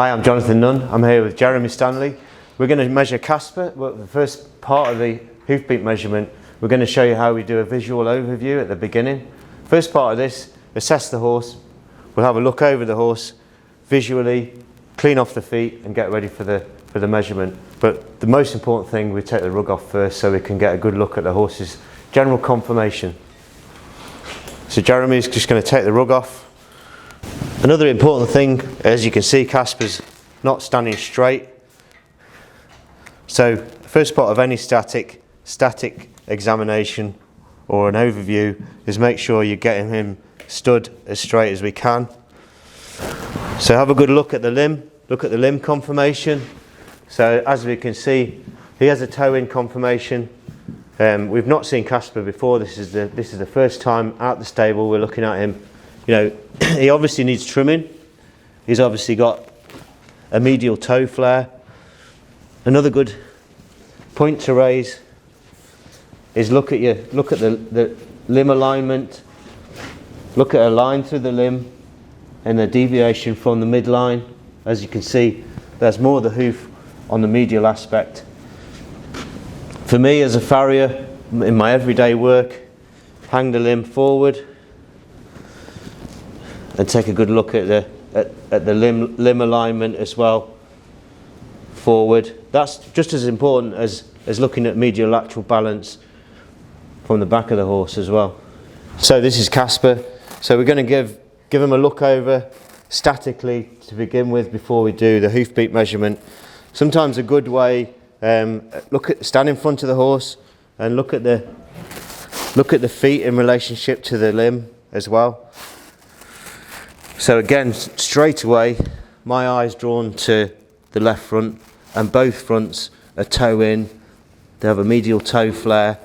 Hi, I'm Jonathan Nunn. I'm here with Jeremy Stanley. We're going to measure Casper. Well, the first part of the hoofbeat measurement, we're going to show you how we do a visual overview at the beginning. First part of this, assess the horse. We'll have a look over the horse visually, clean off the feet and get ready for the measurement. But the most important thing, we take the rug off first so we can get a good look at the horse's general conformation. So Jeremy's just going to take the rug off. Another important thing, as you can see, Casper's not standing straight. So the first part of any static examination or an overview is make sure you're getting him stood as straight as we can. So have a good look at the limb conformation. So as we can see, he has a toe-in conformation. We've not seen Casper before. This is the first time out the stable we're looking at him. You know, he obviously needs trimming. He's obviously got a medial toe flare. Another good point to raise is look at the limb alignment. Look at a line through the limb and the deviation from the midline. As you can see, there's more of the hoof on the medial aspect. For me as a farrier, in my everyday work, hang the limb forward and take a good look at the limb alignment as well, forward. That's just as important as looking at medial lateral balance from the back of the horse as well. So this is Casper. So we're going to give him a look over statically to begin with before we do the hoofbeat measurement. Sometimes a good way, stand in front of the horse and look at the feet in relationship to the limb as well. So again, straight away, my eye's drawn to the left front, and both fronts are toe in. They have a medial toe flare,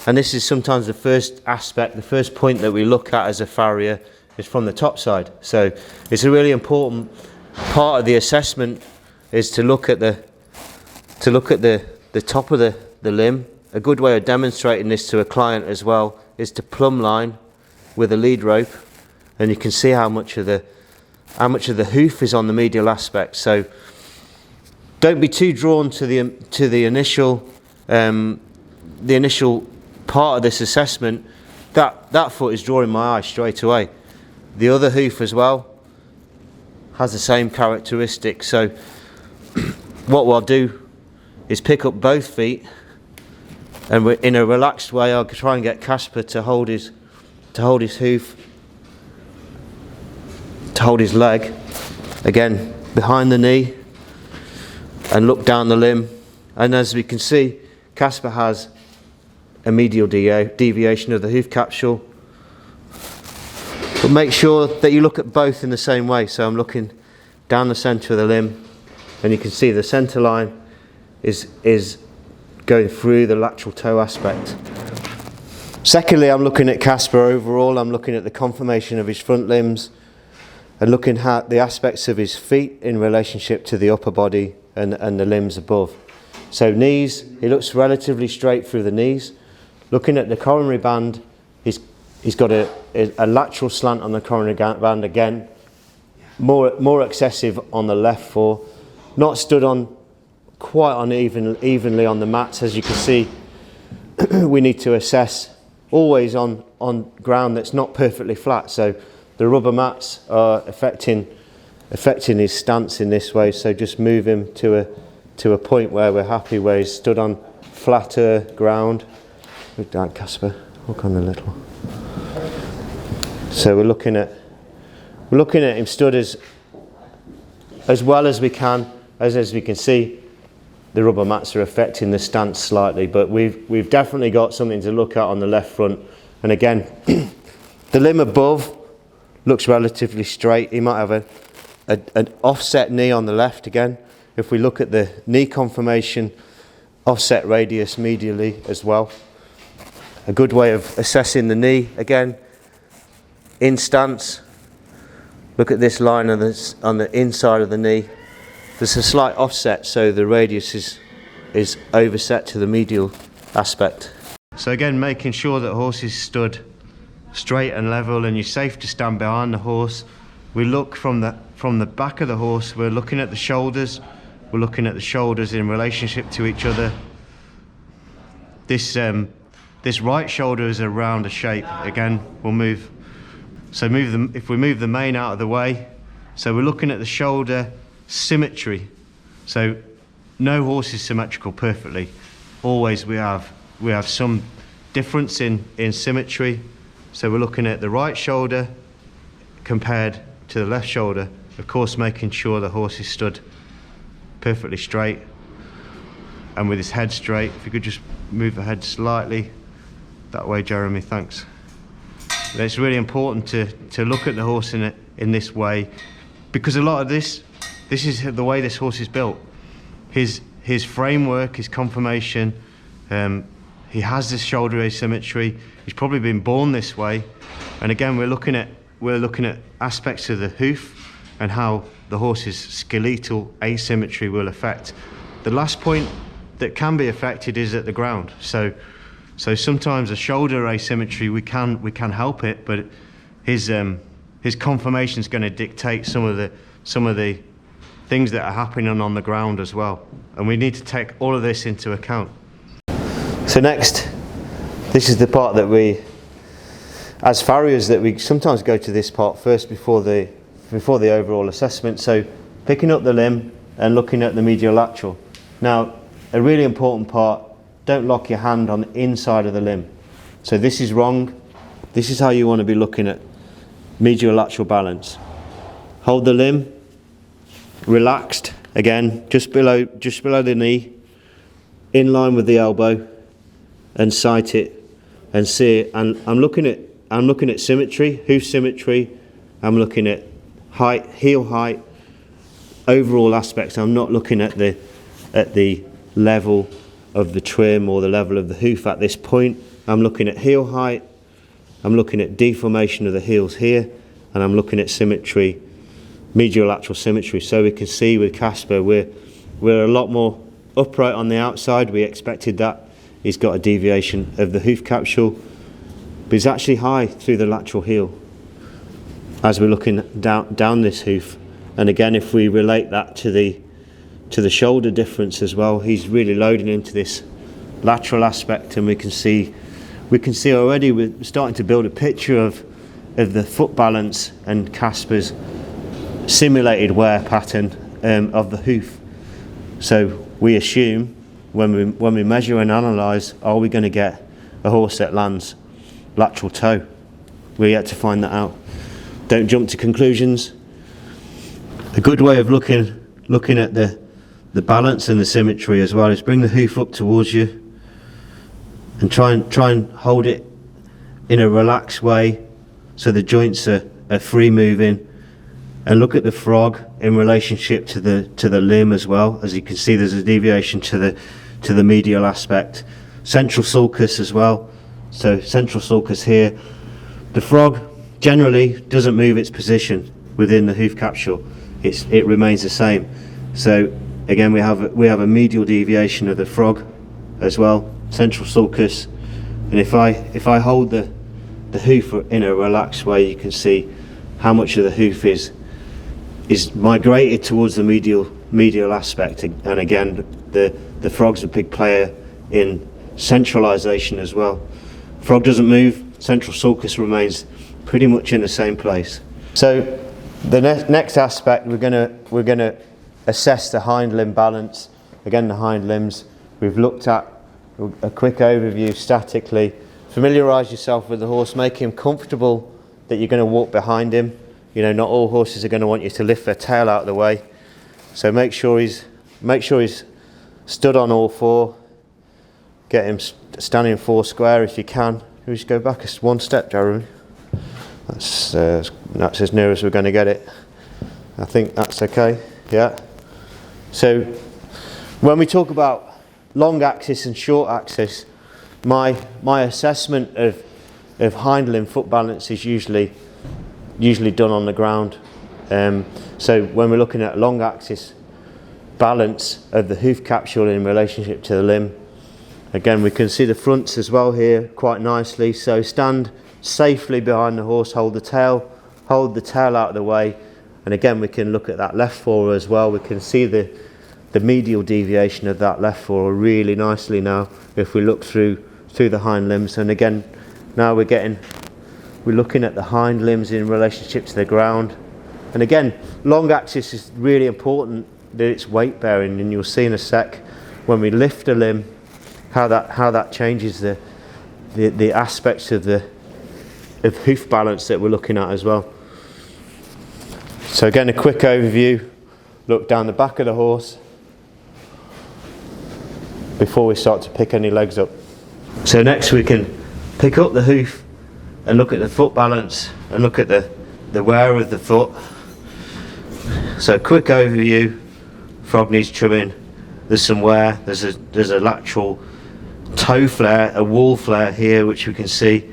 and this is sometimes the first aspect, the first point that we look at as a farrier is from the top side. So it's a really important part of the assessment is to look at the top of the limb. A good way of demonstrating this to a client as well is to plumb line with a lead rope. And you can see how much of the hoof is on the medial aspect. So don't be too drawn to the initial part of this assessment. That foot is drawing my eye straight away. The other hoof as well has the same characteristics. So what we'll do is pick up both feet, and in a relaxed way I'll try and get Casper to hold his hoof, to hold his leg, again behind the knee, and look down the limb. And as we can see, Casper has a medial deviation of the hoof capsule. But make sure that you look at both in the same way. So I'm looking down the centre of the limb, and you can see the centre line is going through the lateral toe aspect. Secondly, I'm looking at Casper overall. I'm looking at the conformation of his front limbs and looking at the aspects of his feet in relationship to the upper body and the limbs above. So knees, he looks relatively straight through the knees. Looking at the coronary band, he's got a lateral slant on the coronary band again, more excessive on the left fore, not stood on quite evenly on the mats. As you can see, we need to assess always on ground that's not perfectly flat. So the rubber mats are affecting his stance in this way. So just move him to a point where we're happy, where he's stood on flatter ground. Look down, Casper. Look on the little. So we're looking at him stood as well as we can. As we can see, the rubber mats are affecting the stance slightly, but we've definitely got something to look at on the left front. And again, the limb above looks relatively straight. He might have an offset knee on the left again. If we look at the knee conformation, offset radius medially as well. A good way of assessing the knee, again, in stance. Look at this line on the inside of the knee. There's a slight offset, so the radius is overset to the medial aspect. So again, making sure that horse is stood straight and level and you're safe to stand behind the horse. We look from from the back of the horse, we're looking at the shoulders. We're looking at the shoulders in relationship to each other. This right shoulder is a rounder shape. Again, we'll move. So if we move the mane out of the way, so we're looking at the shoulder symmetry. So no horse is symmetrical perfectly. Always we have some difference in symmetry. So we're looking at the right shoulder compared to the left shoulder. Of course, making sure the horse is stood perfectly straight and with his head straight. If you could just move the head slightly that way, Jeremy, thanks. It's really important to look at the horse in this way, because a lot of this is the way this horse is built. His framework, his conformation, he has this shoulder asymmetry. He's probably been born this way, and again we're looking at aspects of the hoof and how the horse's skeletal asymmetry will affect. The last point that can be affected is at the ground. So sometimes a shoulder asymmetry, we can help it, but his conformation is going to dictate some of the things that are happening on the ground as well, and we need to take all of this into account. So next, this is the part that we, as farriers, that we sometimes go to this part first before the overall assessment. So picking up the limb and looking at the medial lateral. Now, a really important part, don't lock your hand on the inside of the limb. So this is wrong. This is how you want to be looking at medial lateral balance. Hold the limb, relaxed, again, just below the knee, in line with the elbow, and sight it and see it. And I'm looking at symmetry, hoof symmetry. I'm looking at height, heel height, overall aspects. I'm not looking at the level of the trim or the level of the hoof at this point. I'm looking at heel height, I'm looking at deformation of the heels here, and I'm looking at symmetry, medial lateral symmetry. So we can see with Casper we're a lot more upright on the outside. We expected that. He's got a deviation of the hoof capsule, but he's actually high through the lateral heel as we're looking down this hoof. And again, if we relate that to the shoulder difference as well, he's really loading into this lateral aspect, and we can see already we're starting to build a picture of the foot balance and Casper's simulated wear pattern of the hoof. So we assume when we measure and analyse, are we going to get a horse that lands lateral toe? We're yet to find that out. Don't jump to conclusions. A good way of looking at the balance and the symmetry as well is bring the hoof up towards you and try and hold it in a relaxed way so the joints are free moving, and look at the frog in relationship to the limb as well. As you can see, there's a deviation to the medial aspect. Central sulcus as well. So central sulcus here. The frog generally doesn't move its position within the hoof capsule. It remains the same. So again, we have a medial deviation of the frog as well, central sulcus. And if I hold the hoof in a relaxed way, you can see how much of the hoof is migrated towards the medial aspect. And again, the frog's a big player in centralization as well. Frog doesn't move, central sulcus remains pretty much in the same place. So the next aspect, we're going to assess the hind limb balance. Again, the hind limbs, we've looked at a quick overview statically. Familiarise yourself with the horse, make him comfortable that you're going to walk behind him. You know, not all horses are going to want you to lift their tail out of the way. So make sure he's stood on all four. Get him standing four square if you can. We just go back one step, Jeremy. That's as near as we're going to get it. I think that's okay. Yeah. So when we talk about long axis and short axis, my assessment of hind limb foot balance is usually done on the ground. So when we're looking at long axis balance of the hoof capsule in relationship to the limb, again we can see the fronts as well here quite nicely. So stand safely behind the horse, hold the tail out of the way, And again, we can look at that left fora as well. We can see the medial deviation of that left fora really nicely now if we look through the hind limbs. And again, now we're looking at the hind limbs in relationship to the ground. And again, long axis is really important that it's weight bearing, and you'll see in a sec when we lift a limb how that changes the aspects of hoof balance that we're looking at as well. So again, a quick overview, look down the back of the horse before we start to pick any legs up. So next we can pick up the hoof and look at the foot balance and look at the wear of the foot. So quick overview, frog needs trimming, there's some wear, there's a lateral toe flare, a wall flare here which we can see.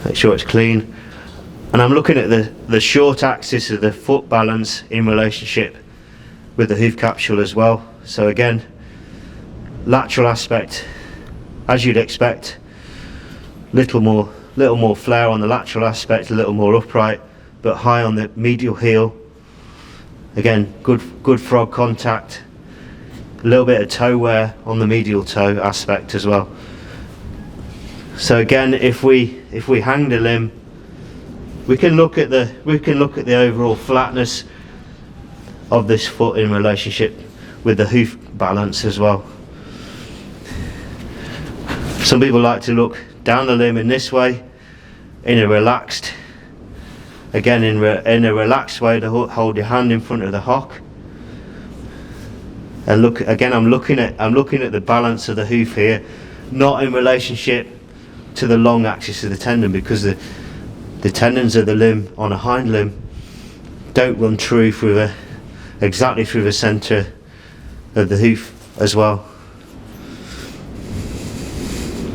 Make sure it's clean. And I'm looking at the short axis of the foot balance in relationship with the hoof capsule as well. So again, lateral aspect as you'd expect, little more flare on the lateral aspect, a little more upright, but high on the medial heel. Again, good frog contact, a little bit of toe wear on the medial toe aspect as well. So again, if we hang the limb, we can look at the overall flatness of this foot in relationship with the hoof balance as well. Some people like to look down the limb in this way, in a relaxed way, to hold your hand in front of the hock. And look again, I'm looking at the balance of the hoof here, not in relationship to the long axis of the tendon, because the tendons of the limb on a hind limb don't run exactly through the centre of the hoof as well.